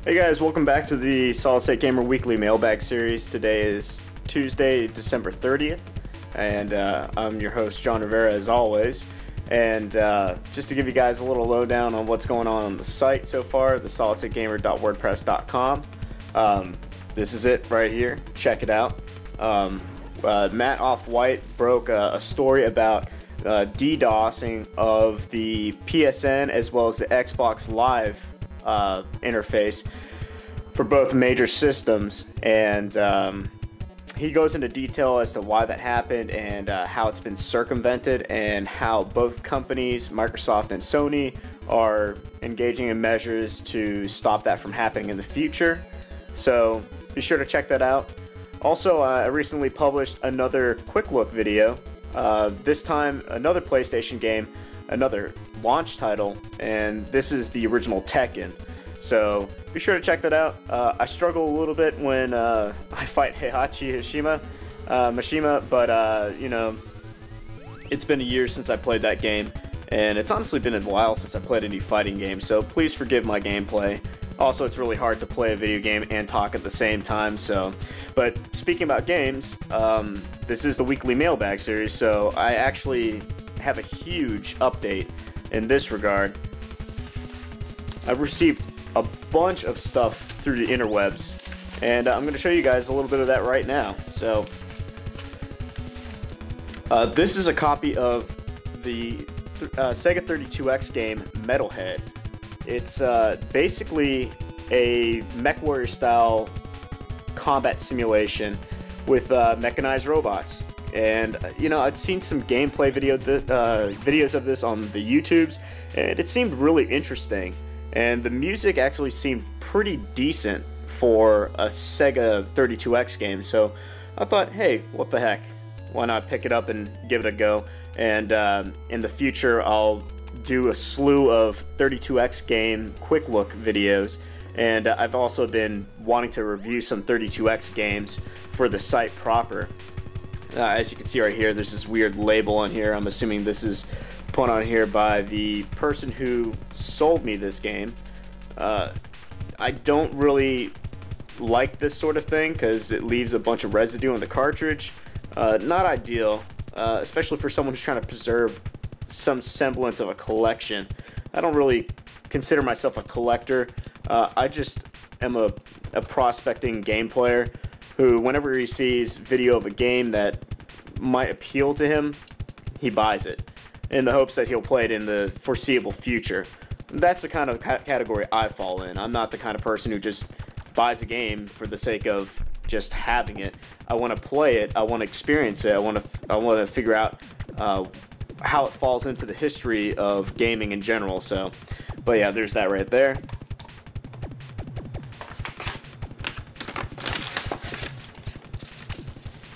Hey guys, welcome back to the Solid State Gamer Weekly Mailbag series. Today is Tuesday, December 30th, and I'm your host, John Rivera, as always. And just to give you guys a little lowdown on what's going on the site so far, the solidstategamer.wordpress.com. This is it right here. Check it out. Matt Off-White broke a story about DDoSing of the PSN as well as the Xbox Live interface for both major systems, and he goes into detail as to why that happened and how it's been circumvented, and how both companies, Microsoft and Sony, are engaging in measures to stop that from happening in the future. So be sure to check that out. Also, I recently published another quick look video, this time another PlayStation game, another launch title, and this is the original Tekken. So be sure to check that out. I struggle a little bit when I fight Heihachi Mishima, but you know, it's been a year since I played that game, and it's honestly been a while since I played a new fighting game, so please forgive my gameplay. Also, it's really hard to play a video game and talk at the same time, so. But speaking about games, this is the weekly mailbag series, so I actually have a huge update in this regard. I've received a bunch of stuff through the interwebs, and I'm going to show you guys a little bit of that right now. So, this is a copy of the Sega 32X game Metalhead. It's basically a MechWarrior style combat simulation with mechanized robots. And you know, I'd seen some gameplay videos of this on the YouTubes, and it seemed really interesting. And the music actually seemed pretty decent for a Sega 32X game. So I thought, hey, what the heck? Why not pick it up and give it a go? And in the future, I'll do a slew of 32X game quick look videos. And I've also been wanting to review some 32X games for the site proper. As you can see right here, there's this weird label on here. I'm assuming this is put on here by the person who sold me this game. I don't really like this sort of thing because it leaves a bunch of residue on the cartridge. Not ideal, especially for someone who's trying to preserve some semblance of a collection. I don't really consider myself a collector. I just am a prospecting game player who, whenever he sees video of a game that might appeal to him, he buys it in the hopes that he'll play it in the foreseeable future. That's the kind of category I fall in. I'm not the kind of person who just buys a game for the sake of just having it. I want to play it. I want to experience it. I want to figure out how it falls into the history of gaming in general. So, but yeah, there's that right there.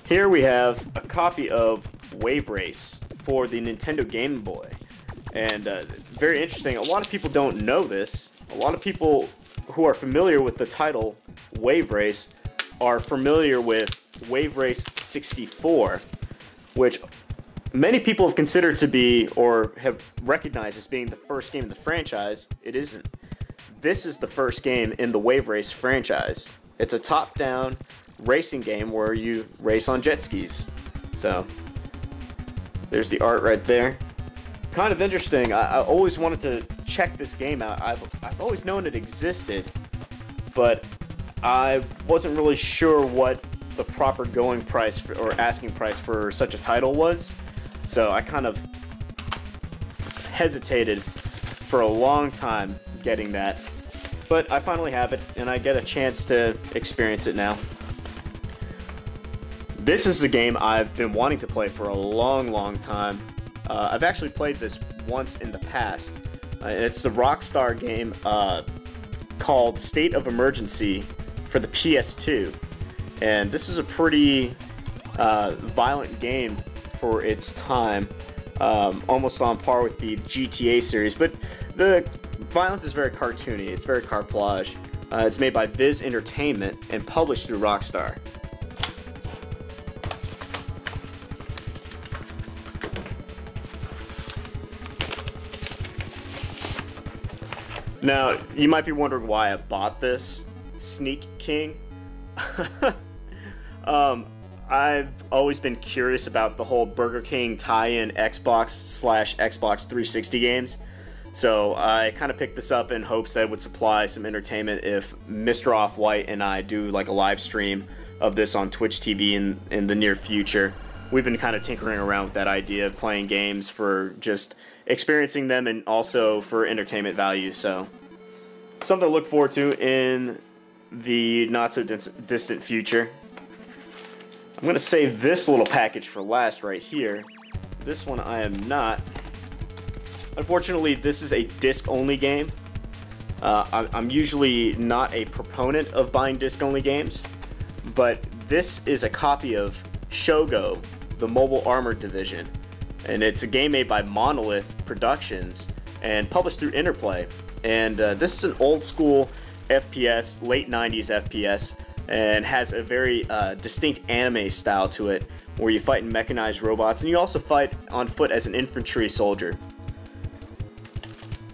Here we have a copy of Wave Race for the Nintendo Game Boy, and very interesting. A lot of people don't know this. A lot of people who are familiar with the title Wave Race are familiar with Wave Race 64, which many people have considered to be, or have recognized as being, the first game in the franchise. It isn't. This is the first game in the Wave Race franchise. It's a top-down racing game where you race on jet skis. So there's the art right there. Kind of interesting. I always wanted to check this game out. I've always known it existed, but I wasn't really sure what the proper going price or asking price for such a title was. So I kind of hesitated for a long time getting that. But I finally have it, and I get a chance to experience it now. This is a game I've been wanting to play for a long time. I've actually played this once in the past. It's a Rockstar game called State of Emergency for the PS2. And this is a pretty violent game for its time, almost on par with the GTA series. But the violence is very cartoony. It's very carplage. It's made by Viz Entertainment and published through Rockstar. Now, you might be wondering why I bought this Sneak King. I've always been curious about the whole Burger King tie-in Xbox/Xbox 360 games. So I kind of picked this up in hopes that it would supply some entertainment if Mr. Off-White and I do like a live stream of this on Twitch TV in the near future. We've been kind of tinkering around with that idea of playing games for just experiencing them and also for entertainment value. So something to look forward to in the not-so-distant future. I'm going to save this little package for last right here. This one I am not. Unfortunately, this is a disc-only game. I'm usually not a proponent of buying disc-only games, but this is a copy of Shogo, the Mobile Armored Division. And it's a game made by Monolith Productions and published through Interplay. And this is an old-school FPS, late 90s FPS, and has a very distinct anime style to it, where you fight in mechanized robots, and you also fight on foot as an infantry soldier.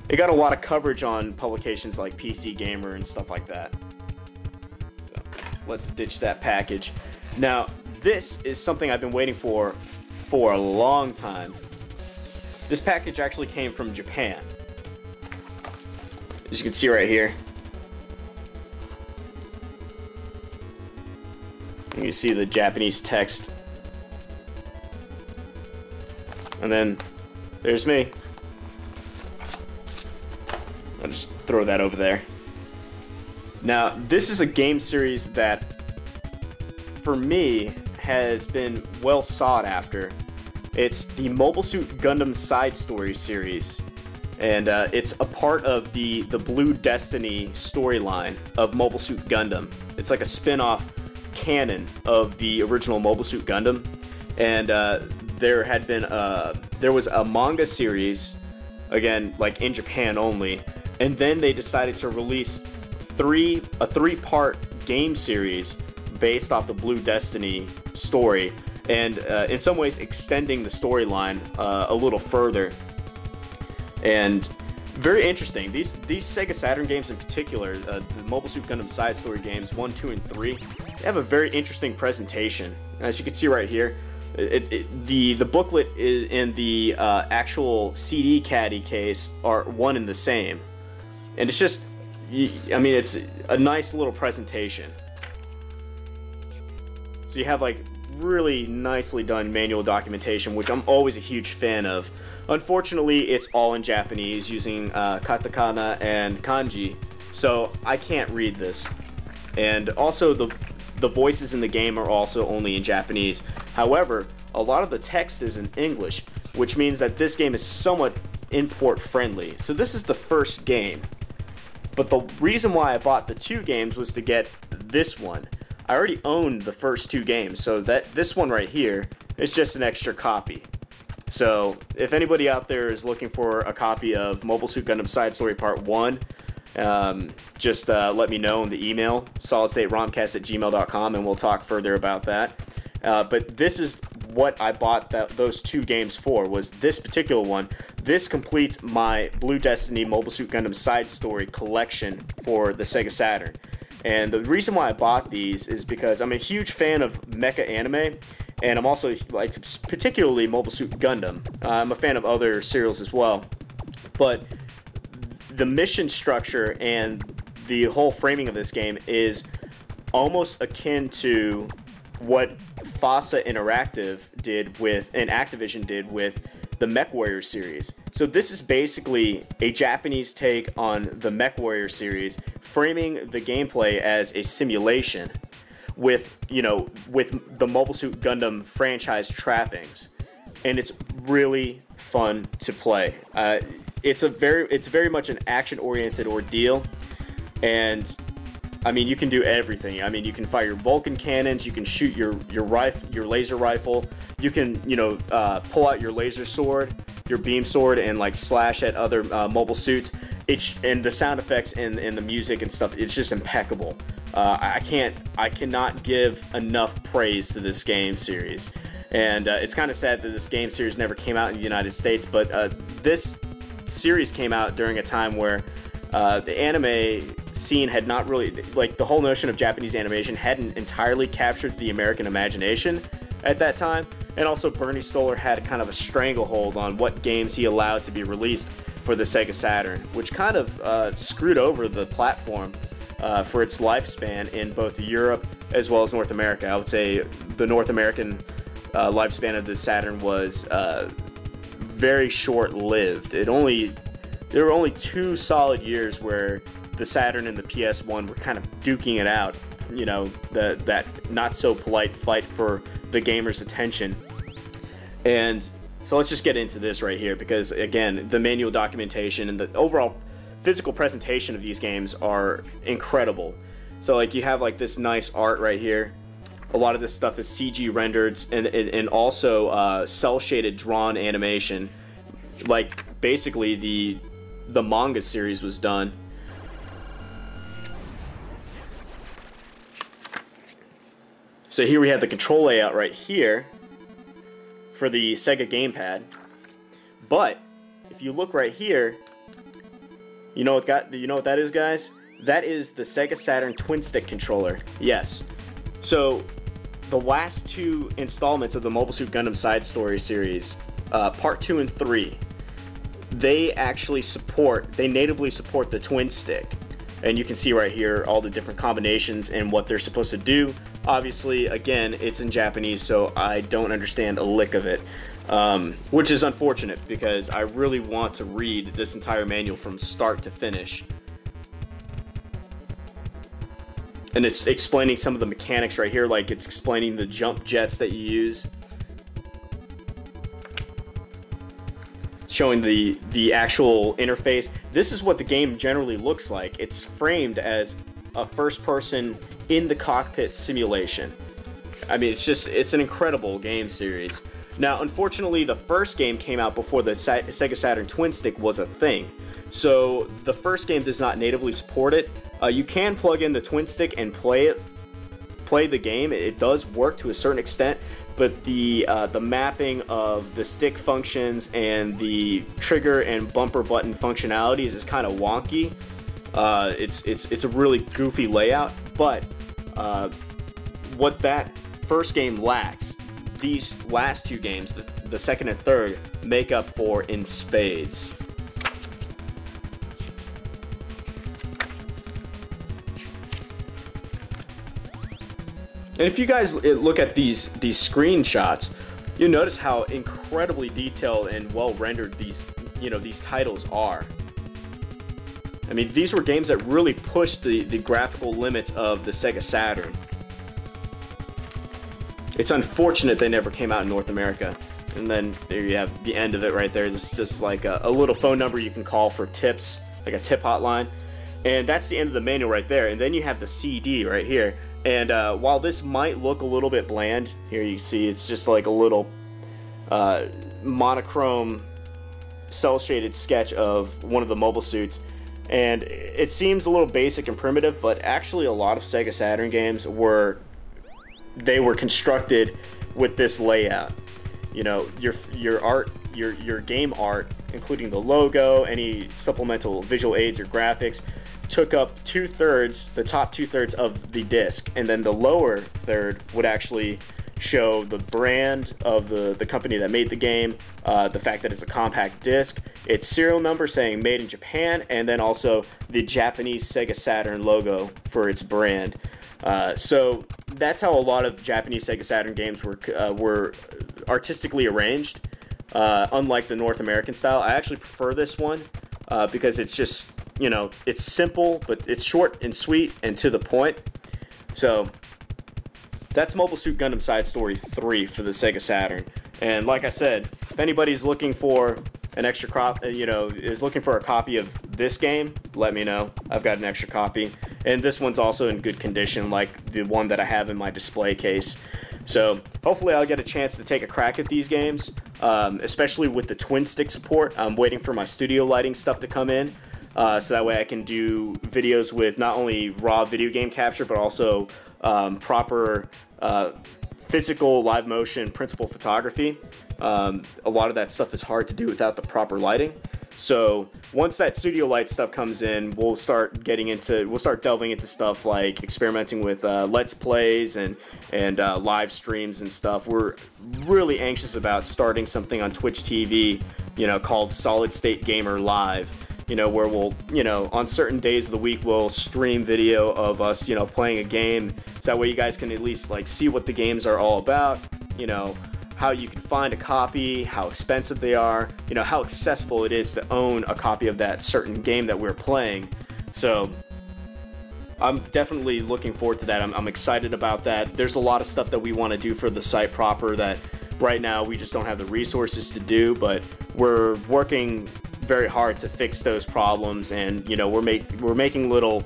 It got a lot of coverage on publications like PC Gamer and stuff like that. So let's ditch that package. Now, this is something I've been waiting for a long time. This package actually came from Japan. As you can see right here. You can see the Japanese text. And then there's me. I'll just throw that over there. Now, this is a game series that, for me, has been well sought after. It's the Mobile Suit Gundam side story series. And it's a part of the Blue Destiny storyline of Mobile Suit Gundam. It's like a spin-off canon of the original Mobile Suit Gundam. And there was a manga series, again, like in Japan only, and then they decided to release a three-part game series based off the Blue Destiny story, and in some ways extending the storyline a little further. And very interesting. These Sega Saturn games in particular, the Mobile Suit Gundam side story games 1, 2, and 3, they have a very interesting presentation. As you can see right here, the booklet and the actual CD caddy case are one and the same. And it's just, I mean, it's a nice little presentation. So you have like really nicely done manual documentation, which I'm always a huge fan of. Unfortunately, it's all in Japanese using katakana and kanji, so I can't read this. And also the voices in the game are also only in Japanese. However, a lot of the text is in English, which means that this game is somewhat import friendly. So this is the first game. But the reason why I bought the 2 games was to get this one. I already owned the first 2 games, so this one right here is just an extra copy. So if anybody out there is looking for a copy of Mobile Suit Gundam Side Story Part 1, just let me know in the email, solidstateromcast@gmail.com, and we'll talk further about that. But this is what I bought those 2 games for, was this particular one. This completes my Blue Destiny Mobile Suit Gundam Side Story collection for the Sega Saturn. And the reason why I bought these is because I'm a huge fan of mecha anime, and I'm also, like, particularly Mobile Suit Gundam. I'm a fan of other serials as well. But the mission structure and the whole framing of this game is almost akin to what FASA Interactive did with, and Activision did with, the MechWarrior series. So this is basically a Japanese take on the MechWarrior series, framing the gameplay as a simulation with, with the Mobile Suit Gundam franchise trappings. And it's really fun to play. It's very much an action-oriented ordeal, and I mean, you can do everything. I mean, you can fire your Vulcan cannons, you can shoot your laser rifle, you can, pull out your laser sword, your beam sword, and like slash at other mobile suits. And the sound effects and the music and stuff, it's just impeccable. I cannot give enough praise to this game series. And it's kind of sad that this game series never came out in the United States, but this series came out during a time where The anime scene had not really, like, the whole notion of Japanese animation hadn't entirely captured the American imagination at that time. And also Bernie Stolar had kind of a stranglehold on what games he allowed to be released for the Sega Saturn, which kind of screwed over the platform for its lifespan in both Europe as well as North America. I would say the North American lifespan of the Saturn was very short-lived. There were only 2 solid years where the Saturn and the PS1 were kind of duking it out, you know, that not-so-polite fight for the gamer's attention. And so let's just get into this right here, because again, the manual documentation and the overall physical presentation of these games are incredible. So like you have like this nice art right here. A lot of this stuff is CG rendered and also cell shaded drawn animation, like basically the manga series was done. So here we have the control layout right here for the Sega gamepad. But if you look right here, you know what that is, guys? That is the Sega Saturn twin stick controller. Yes. So the last 2 installments of the Mobile Suit Gundam Side Story series, part 2 and 3, they natively support the twin stick. And you can see right here all the different combinations and what they're supposed to do. Obviously, again, it's in Japanese, so I don't understand a lick of it, which is unfortunate because I really want to read this entire manual from start to finish. And it's explaining some of the mechanics right here, like it's explaining the jump jets that you use. Showing the actual interface. This is what the game generally looks like. It's framed as a first-person in the cockpit simulation. I mean, it's an incredible game series. Now, unfortunately, the first game came out before the Sega Saturn Twin Stick was a thing. So the first game does not natively support it. You can plug in the Twin Stick and play the game. It does work to a certain extent, but the mapping of the stick functions and the trigger and bumper button functionalities is kind of wonky. It's a really goofy layout, but what that first game lacks, these last 2 games, the second and third, make up for in spades. And if you guys look at these screenshots, you'll notice how incredibly detailed and well rendered these titles are. I mean, these were games that really pushed the graphical limits of the Sega Saturn. It's unfortunate they never came out in North America. And then there you have the end of it right there. This is just like a little phone number you can call for tips, like a tip hotline. And that's the end of the manual right there. And then you have the CD right here. And while this might look a little bit bland, here you see it's just like a little monochrome cel-shaded sketch of one of the mobile suits. And it seems a little basic and primitive, but actually a lot of Sega Saturn games were constructed with this layout. You know, your art, your game art, including the logo, any supplemental visual aids or graphics, took up the top 2/3 of the disc, and then the lower third would actually show the brand of the company that made the game, the fact that it's a compact disc, its serial number saying made in Japan, and then also the Japanese Sega Saturn logo for its brand. So that's how a lot of Japanese Sega Saturn games were artistically arranged, unlike the North American style. I actually prefer this one because it's just, you know, it's simple, but it's short and sweet and to the point. So that's Mobile Suit Gundam Side Story 3 for the Sega Saturn. And like I said, if anybody's looking for an extra copy, is looking for a copy of this game, let me know. I've got an extra copy. And this one's also in good condition, like the one that I have in my display case. So hopefully I'll get a chance to take a crack at these games, especially with the twin stick support. I'm waiting for my studio lighting stuff to come in, so that way I can do videos with not only raw video game capture, but also proper physical live motion principal photography. A lot of that stuff is hard to do without the proper lighting. So once that Studio Light stuff comes in, we'll start delving into stuff like experimenting with Let's Plays and live streams and stuff. We're really anxious about starting something on Twitch TV, called Solid State Gamer Live. Where we'll, on certain days of the week, we'll stream video of us, playing a game. So that way you guys can at least see what the games are all about, how you can find a copy, how expensive they are, how accessible it is to own a copy of that certain game that we're playing. So I'm definitely looking forward to that. I'm excited about that. There's a lot of stuff that we want to do for the site proper that right now we just don't have the resources to do, but we're working very hard to fix those problems, and we're making little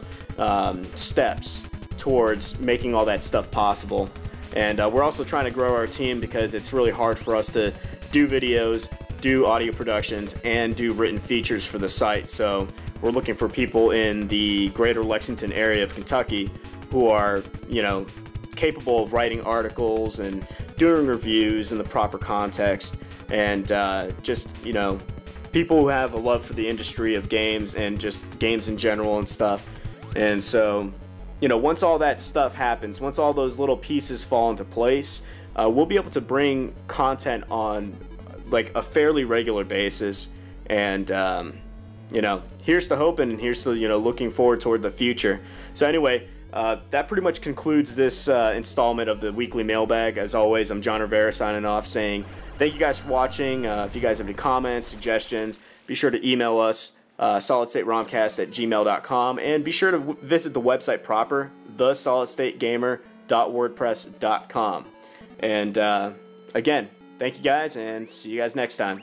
steps towards making all that stuff possible. And we're also trying to grow our team because it's really hard for us to do videos, do audio productions, and do written features for the site. So we're looking for people in the greater Lexington area of Kentucky who are capable of writing articles and doing reviews in the proper context, and just people who have a love for the industry of games and just games in general and stuff. And so, once all that stuff happens, once all those little pieces fall into place, we'll be able to bring content on a fairly regular basis. And, here's to hoping, and here's to, looking forward toward the future. So anyway, that pretty much concludes this installment of the weekly mailbag. As always, I'm John Rivera signing off, saying thank you guys for watching. If you guys have any comments, suggestions, be sure to email us, solidstateromcast@gmail.com, and be sure to visit the website proper, thesolidstategamer.wordpress.com. And again, thank you guys, and see you guys next time.